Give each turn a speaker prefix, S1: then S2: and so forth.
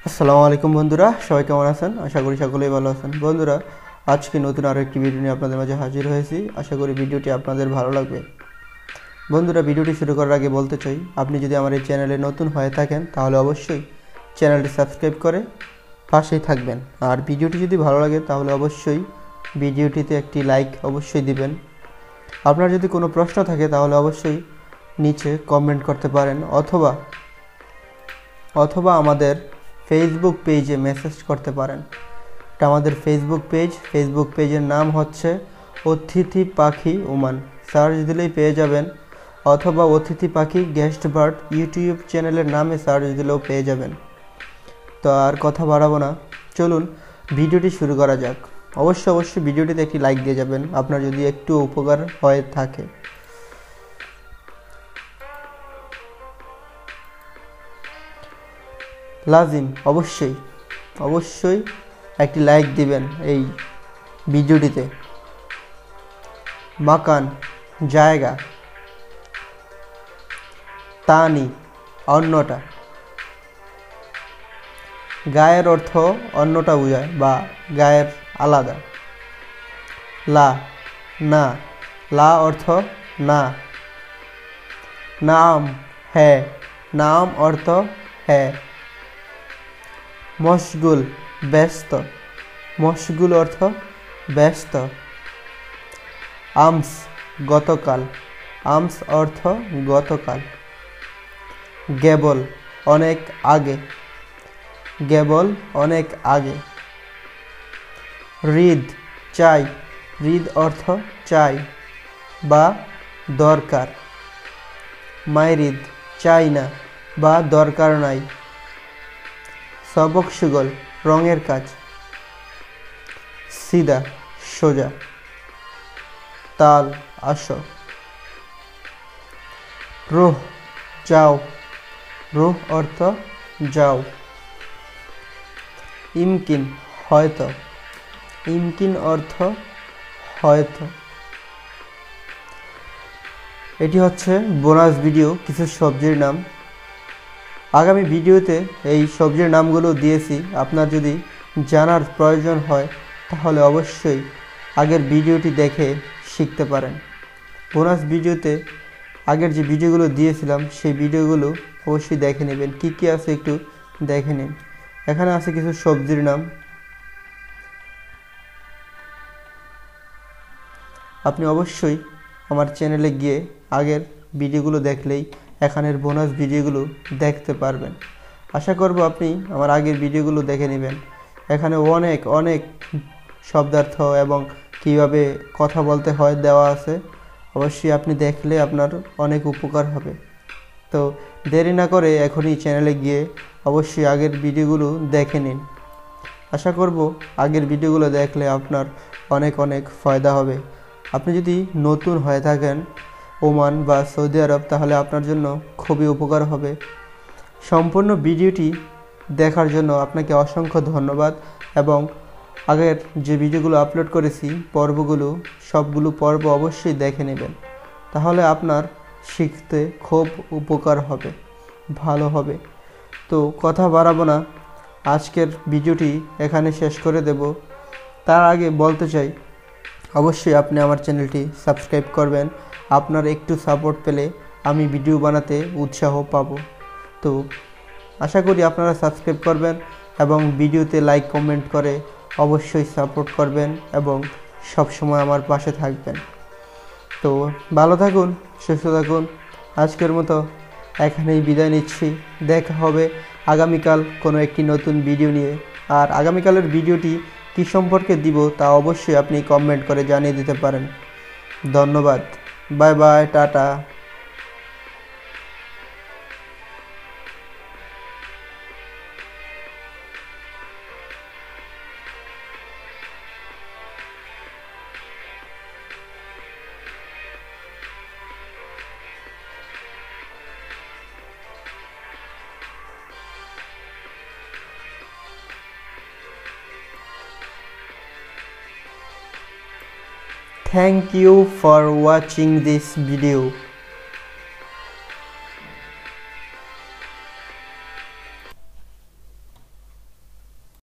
S1: আসসালামু আলাইকুম বন্ধুরা, সবাই কেমন আছেন? আশা করি সকলেই ভালো আছেন। বন্ধুরা, আজকে নতুন আরও একটি ভিডিও নিয়ে আপনাদের মাঝে হাজির হয়েছি। আশা করি ভিডিওটি আপনাদের ভালো লাগবে। বন্ধুরা, ভিডিওটি শুরু করার আগে বলতে চাই, আপনি যদি আমার এই চ্যানেলে নতুন হয়ে থাকেন তাহলে অবশ্যই চ্যানেলটি সাবস্ক্রাইব করে পাশেই থাকবেন। আর ভিডিওটি যদি ভালো লাগে তাহলে অবশ্যই ভিডিওটিতে একটি লাইক অবশ্যই দিবেন। আপনার যদি কোনো প্রশ্ন থাকে তাহলে অবশ্যই নিচে কমেন্ট করতে পারেন, অথবা আমাদের ফেসবুক পেজে মেসেজ করতে পারেন। এটা আমাদের ফেসবুক পেজের নাম হচ্ছে অতিথি পাখি ওমান। সার্চ দিলেই পেয়ে যাবেন, অথবা অতিথি পাখি গেস্ট বার্ড ইউটিউব চ্যানেলের নামে সার্চ দিলেও পেয়ে যাবেন। তো আর কথা বাড়াবো না, চলুন ভিডিওটি শুরু করা যাক। অবশ্যই ভিডিওটিতে একটি লাইক দিয়ে যাবেন আপনার যদি একটু উপকার হয়ে থাকে। লাজিম অবশ্যই একটি লাইক দিবেন এই ভিডিওটিতে। মাকান জায়গা, তানি অন্যটা, গায়ের অর্থ অন্যটা বোঝায় বা গায়ের আলাদা। লা না, লা অর্থ না। নাম হ্যাঁ, নাম অর্থ হ্যাঁ। মশগুল ব্যস্ত, মশগুল অর্থ ব্যস্ত। আমস গতকাল, আমস অর্থ গতকাল। গেবল অনেক আগে, গেবল অনেক আগে। রিদ চাই, রিদ অর্থ চাই বা দরকার। মাইরিদ চাই না বা দরকার নাই। সবক সুগল রঙের কাজ। সিদা সোজা। তাল আসো। রুহ যাও, রুহ অর্থ যাও। ইমকিন হয়তো, ইমকিন অর্থ হয়তো। এটি হচ্ছে বোনাস ভিডিও কিছু সবজির নাম। আগামী ভিডিওতে এই সবজির নামগুলো দিয়েছি, আপনার যদি জানার প্রয়োজন হয় তাহলে অবশ্যই আগের ভিডিওটি দেখে শিখতে পারেন। বোনাস ভিডিওতে আগের যে ভিডিওগুলো দিয়েছিলাম সেই ভিডিওগুলো অবশ্যই দেখে নেবেন। কি আছে একটু দেখে নিন। এখানে আছে কিছু সবজির নাম। আপনি অবশ্যই আমার চ্যানেলে গিয়ে আগের ভিডিওগুলো দেখলেই এখানের বোনাস ভিডিওগুলো দেখতে পারবেন। আশা করব আপনি আমার আগের ভিডিওগুলো দেখে নেবেন। এখানে অনেক শব্দার্থ এবং কিভাবে কথা বলতে হয় দেওয়া আছে। অবশ্যই আপনি দেখলে আপনার অনেক উপকার হবে। তো দেরি না করে এখনই চ্যানেলে গিয়ে অবশ্যই আগের ভিডিওগুলো দেখে নিন। আশা করব আগের ভিডিওগুলো দেখলে আপনার অনেক ফায়দা হবে। আপনি যদি নতুন হয়ে থাকেন ওমান বা সৌদি আরব তাহলে আপনার জন্য খুবই উপকার হবে। সম্পূর্ণ ভিডিওটি দেখার জন্য আপনাকে অসংখ্য ধন্যবাদ। এবং আগের যে ভিডিওগুলো আপলোড করেছি সবগুলো পর্ব অবশ্যই দেখে নেবেন, তাহলে আপনার শিখতে খুব উপকার হবে, ভালো হবে। তো কথা বাড়াবো না, আজকের ভিডিওটি এখানে শেষ করে দেব। তার আগে বলতে চাই, অবশ্যই আপনি আমার চ্যানেলটি সাবস্ক্রাইব করবেন। আপনার একটু সাপোর্ট পেলে আমি ভিডিও বানাতে উৎসাহ পাবো। তো আশা করি আপনারা সাবস্ক্রাইব করবেন এবং ভিডিওতে লাইক কমেন্ট করে অবশ্যই সাপোর্ট করবেন এবং সব সময় আমার পাশে থাকবেন। তো ভালো থাকুন, সুস্থ থাকুন। আজকের মতো এখানেই বিদায় নিচ্ছি। দেখা হবে আগামীকাল কোনো একটি নতুন ভিডিও নিয়ে। আর আগামীকালের ভিডিওটি কী সম্পর্কে দিব তা অবশ্যই আপনি কমেন্ট করে জানিয়ে দিতে পারেন। ধন্যবাদ, bye bye, tata. Thank you for watching this video.